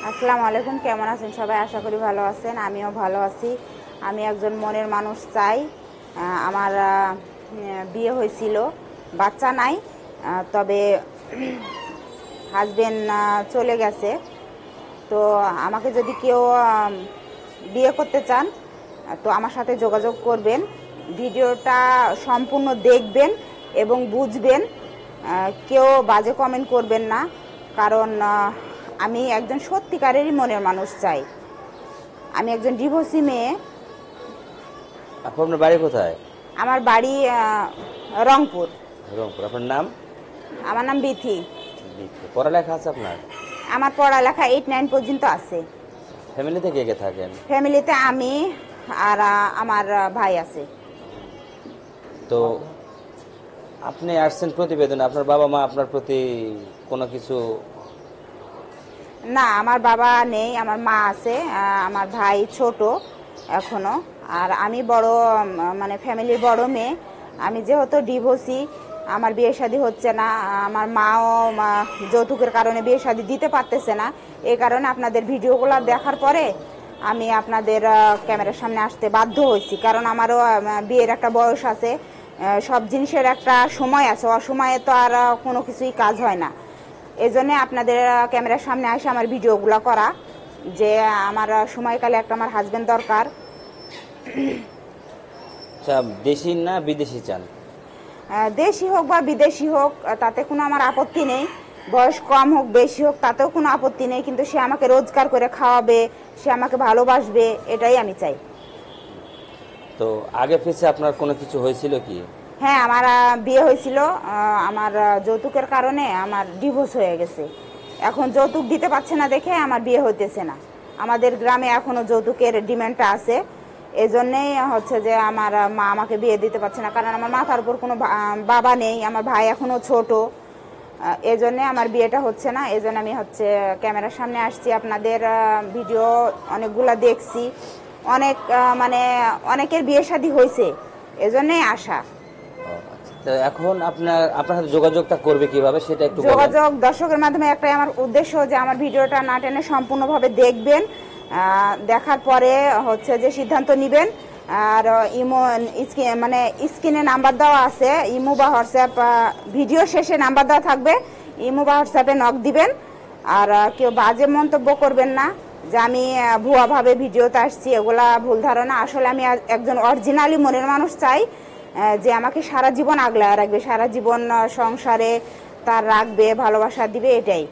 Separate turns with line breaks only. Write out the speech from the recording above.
আসসালামু আলাইকুম, কেমন আছেন সবাই? আশা করি ভালো আছেন, আমিও ভালো আছি। আমি একজন মনের মানুষ চাই। আমার বিয়ে হয়েছিল, বাচ্চা নাই, তবে হাজবেন্ড চলে গেছে। তো আমাকে যদি কেউ বিয়ে করতে চান তো আমার সাথে যোগাযোগ করবেন। ভিডিওটা সম্পূর্ণ দেখবেন এবং বুঝবেন। কেউ বাজে কমেন্ট করবেন না, কারণ আমি একজন সত্যিকারেরই মনের মানুষ চাই। আমি একজন ডিভোর্সি মেয়ে।
আপনার বাড়ি কোথায়?
আমার বাড়ি রংপুর।
রংপুর। আপনার নাম?
আমার নাম বিথি।
পড়ালেখা আছে আপনার?
আমার পড়ালেখা 8-9 পর্যন্ত আছে।
ফ্যামিলিতে কে কে থাকেন?
ফ্যামিলিতে আমি আর আমার ভাই আছে।
তো আপনি আসছেন প্রতিবেদনে, আপনার বাবা মা আপনার প্রতি কোনো কিছু?
না, আমার বাবা নেই, আমার মা আছে। আমার ভাই ছোট এখনো, আর আমি বড়, মানে ফ্যামিলির বড় মেয়ে। আমি যেহেতু ডিভোর্সি, আমার বিয়ে শাদী হচ্ছে না, আমার মাও যৌতুকের কারণে বিয়ে শাদী দিতে পারতেছে না। এই কারণে আপনাদের ভিডিওগুলো দেখার পরে আমি আপনাদের ক্যামেরার সামনে আসতে বাধ্য হয়েছি, কারণ আমারও বিয়ের একটা বয়স আছে। সব জিনিসের একটা সময় আছে, অসময়ে তো আর কোনো কিছুই কাজ হয় না। এই জন্যে আপনাদের ক্যামেরার সামনে আসে আমার ভিডিওগুলো করা, যে আমার সময়কালে একটা আমার হাজবেন্ড দরকার।
আচ্ছা, দেশি না বিদেশি চান?
দেশি হোক বা বিদেশি হোক, তাতে কোনো আমার আপত্তি নেই। বয়স কম হোক বেশি হোক, তাতেও কোনো আপত্তি নেই, কিন্তু সে আমাকে রোজগার করে খাওয়াবে, সে আমাকে ভালোবাসবে, এটাই আমি চাই।
তো আগে পিছে আপনার কোনো কিছু হয়েছিল কি?
হ্যাঁ, আমার বিয়ে হয়েছিল। আমার যৌতুকের কারণে আমার ডিভোর্স হয়ে গেছে। এখন যৌতুক দিতে পারছে না দেখে আমার বিয়ে হইতেছে না। আমাদের গ্রামে এখনও যৌতুকের ডিমান্ডটা আছে। এই জন্যেই হচ্ছে যে আমার মা আমাকে বিয়ে দিতে পারছে না, কারণ আমার মাথার উপর কোনো বাবা নেই, আমার ভাই এখনও ছোট। এই জন্যে আমার বিয়েটা হচ্ছে না। এই জন্য আমি হচ্ছে ক্যামেরার সামনে আসছি। আপনাদের ভিডিও অনেকগুলা দেখছি, অনেক মানে অনেকের বিয়ে শাদী হয়েছে, এজন্যই আসা।
তো এখন আপনার সাথে যোগাযোগটা করবে কিভাবে সেটা একটু বলেন।
যোগাযোগ দর্শকের মাধ্যমে একটাই আমার উদ্দেশ্য, যে আমার ভিডিওটা না টেনে সম্পূর্ণভাবে দেখবেন। দেখার পরে হচ্ছে যে সিদ্ধান্ত নেবেন। আর ইমো মানে স্ক্রিনে নাম্বার দেওয়া আছে, ইমো বা হোয়াটসঅ্যাপ, ভিডিও শেষে নাম্বার দেওয়া থাকবে, ইমো বা হোয়াটসঅ্যাপে নক দিবেন। আর কেউ বাজে মন্তব্য করবেন না যে আমি ভুয়াভাবে ভিডিওতে আসছি, এগুলা ভুল ধারণা। আসলে আমি একজন অরিজিনালি মনের মানুষ চাই, যে আমাকে সারা জীবন আগলায় রাখবে, সারা জীবন সংসারে তার রাখবে, ভালোবাসা দিবে, এটাই।